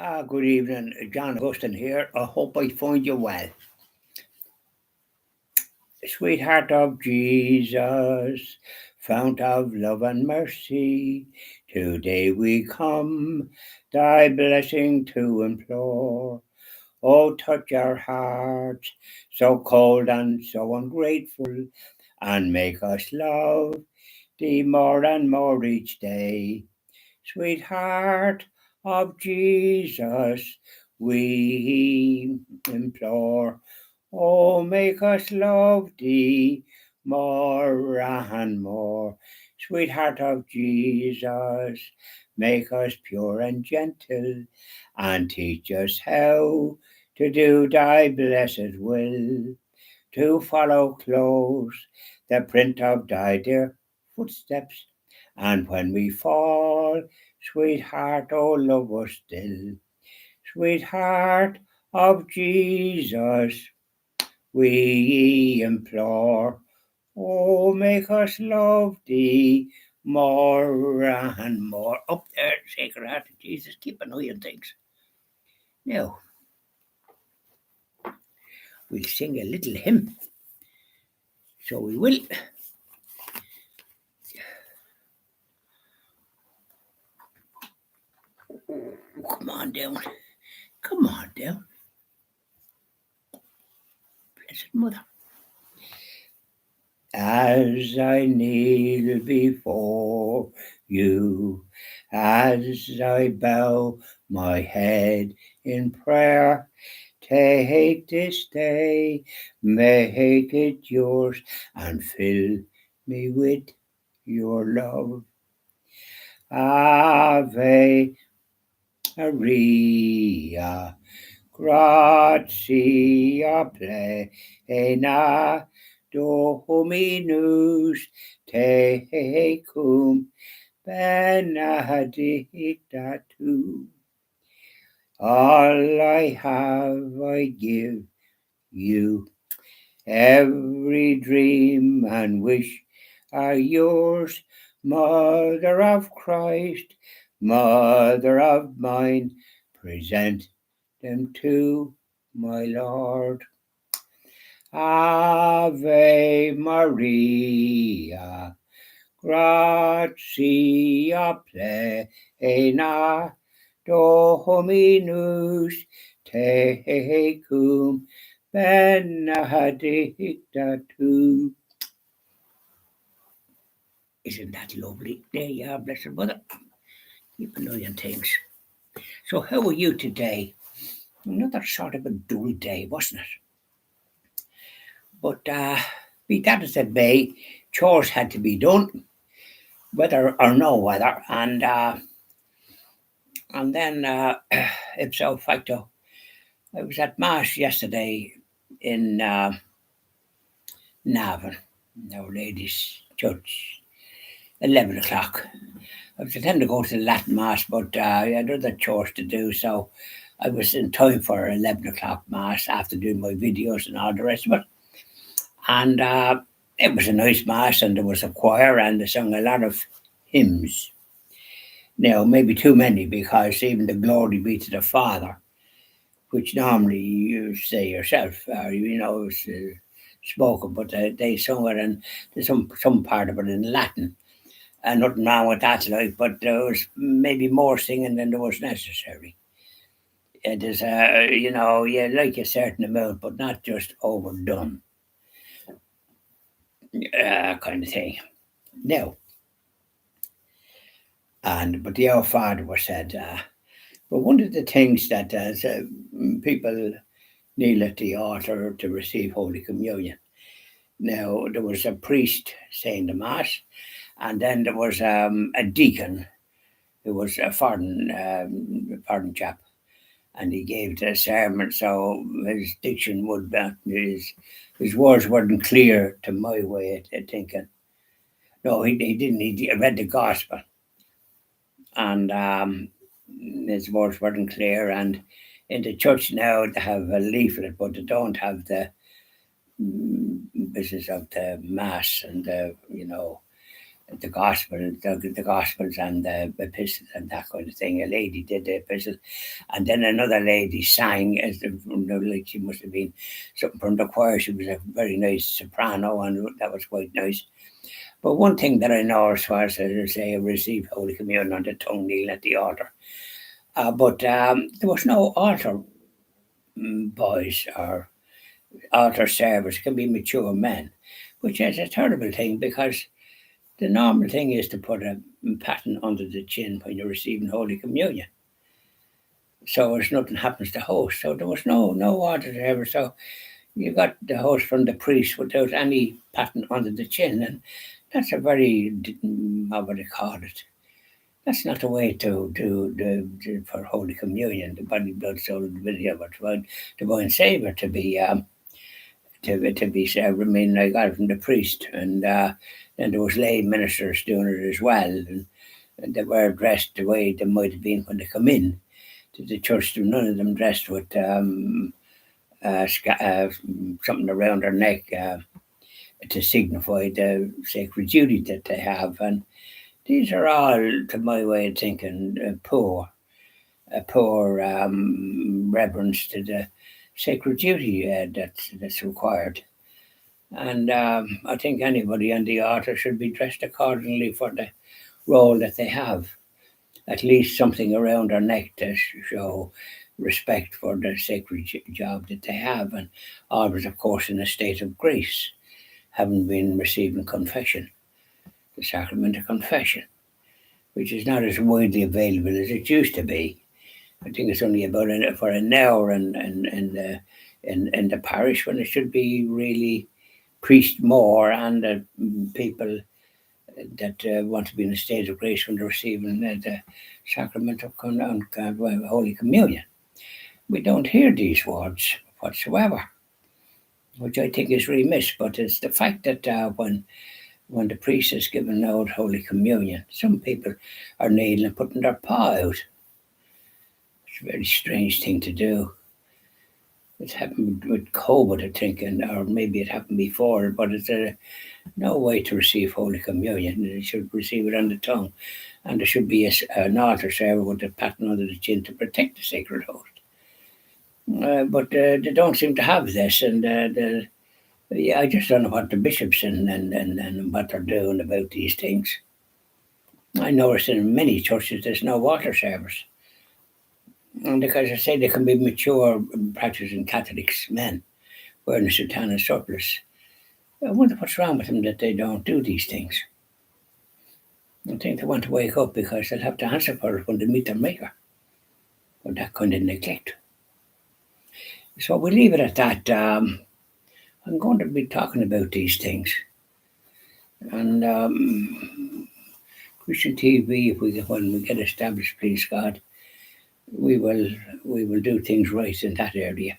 Good evening, John Augustine here. I hope I find you well. Sweetheart of Jesus, fount of love and mercy, today we come, thy blessing to implore. Oh, touch our hearts, so cold and so ungrateful, and make us love thee more and more each day. Sweetheart of Jesus, we implore. Oh, make us love thee more and more. Sweetheart of Jesus, make us pure and gentle, and teach us how to do thy blessed will, to follow close the print of thy dear footsteps, and when we fall, sweetheart, oh, love us still. Sweetheart of Jesus, we implore. Oh, make us love thee more and more. Up there, Sacred Heart of Jesus, keep an eye on things. Now, we'll sing a little hymn. So we will. Come on down. Come on down. Blessed Mother. As I kneel before you, as I bow my head in prayer, take this day, make it yours, and fill me with your love. Ave Maria, gratia plena, Dominus tecum, benedicta tu. All I have I give you, every dream and wish are yours, Mother of Christ, Mother of mine, present them to my Lord. Ave Maria, gratia plena, Dominus tecum, benedicta tu. Isn't that lovely? There you are, Blessed Mother. Keep an eye on things. So how are you today? Another sort of a dull day, wasn't it? But be that as it may, chores had to be done, whether or no weather, and then ipso facto, I was at mass yesterday in Navan, Our Lady's Church, 11 o'clock. I was intending to go to the Latin mass, but I had other chores to do, so I was in time for 11 o'clock mass after doing my videos and all the rest of it. And it was a nice mass, and there was a choir, and they sung a lot of hymns. Now, maybe too many, because even the Glory Be to the Father, which normally you say yourself, it's spoken, but they sung it, and there's some part of it in Latin. And nothing wrong with that, like, but there was maybe more singing than there was necessary. It is, you like a certain amount, but not just overdone, kind of thing. Now, but the Our Father was said. But one of the things that people kneel at the altar to receive Holy Communion. Now, there was a priest saying the Mass, and then there was a deacon who was a foreign chap, and he gave the sermon, so his diction would be, his words weren't clear to my way of thinking. No, he didn't. He read the gospel, and his words weren't clear. And in the church now, they have a leaflet, but they don't have the business of the mass and the the Gospels and the epistles and that kind of thing. A lady did the epistle, and then another lady sang like she must have been something from the choir. She was a very nice soprano, and that was quite nice. But one thing that I noticed was, as I say, I received Holy Communion on the tongue kneel at the altar. But there was no altar boys or altar servers. It can be mature men, which is a terrible thing because the normal thing is to put a pattern under the chin when you're receiving Holy Communion, so as nothing happens to host. So there was no altar server. So you got the host from the priest without any pattern under the chin, and that's a very how would I call it? That's not the way to for Holy Communion, the body, blood, soul, and divinity of our divine Savior to be to be served. I mean, I got it from the priest, and then there was lay ministers doing it as well, and they were dressed the way they might have been when they come in to the church. None of them dressed with something around their neck to signify the sacred duty that they have, and these are all, to my way of thinking, a poor reverence to the sacred duty that's required. And I think anybody on the altar should be dressed accordingly for the role that they have. At least something around their neck to show respect for the sacred job that they have, and always, of course, in a state of grace, having been receiving confession, the sacrament of confession, which is not as widely available as it used to be. I think it's only about for an hour in the parish, when it should be really preached more, and people that want to be in a state of grace when they're receiving the sacrament of Holy Communion. We don't hear these words whatsoever, which I think is remiss. But it's the fact that when the priest is giving out Holy Communion, some people are kneeling and putting their paw out. It's a very strange thing to do. It's happened with COVID, I think, or maybe it happened before, but it's no way to receive Holy Communion. You should receive it on the tongue, and there should be an altar server with a pattern under the chin to protect the sacred host. But they don't seem to have this, and I just don't know what the bishops and what they're doing about these things. I noticed in many churches there's no altar servers. And because I say they can be mature practicing Catholics men wearing a soutane and surplice. I wonder what's wrong with them that they don't do these things. I think they want to wake up because they'll have to answer for it when they meet their maker. For that kind of neglect. So we leave it at that. I'm going to be talking about these things. And Christian TV, when we get established, please God, we will do things right in that area.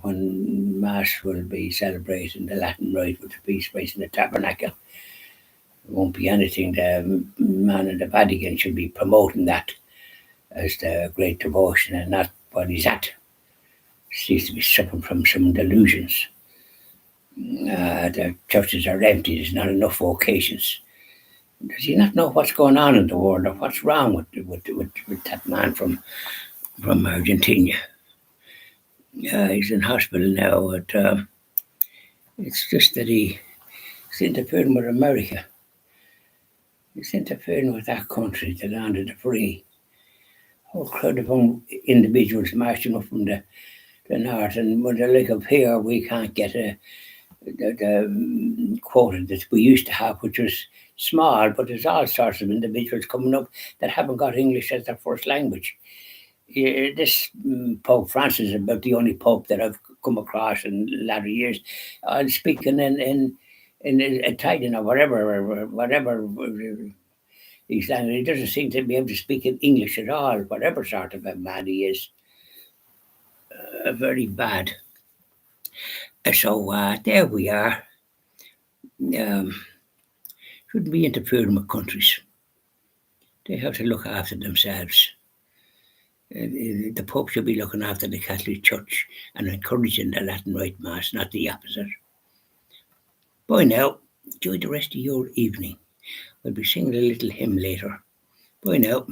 When Mass will be celebrating the Latin Rite with the peace space in the tabernacle, it won't be anything. The man in the Vatican should be promoting that as the great devotion and not what he's at. Seems to be suffering from some delusions. The churches are empty. There's not enough vocations. Does he not know what's going on in the world, or what's wrong with that man from Argentina? He's in hospital now. It's just that he's interfering with America. He's interfering with that country, the land of the free. A whole crowd of individuals marching up from the north, and when they're like up here, we can't get the quota that we used to have, which was small, but there's all sorts of individuals coming up that haven't got English as their first language. This Pope Francis is about the only Pope that I've come across in latter years. Speaking in Italian or whatever he's language. He doesn't seem to be able to speak in English at all, whatever sort of a man he is. Very bad. So there we are. Shouldn't be interfering with countries. They have to look after themselves. The Pope should be looking after the Catholic Church and encouraging the Latin Rite Mass, not the opposite. Bye now. Enjoy the rest of your evening. We'll be singing a little hymn later. Bye now.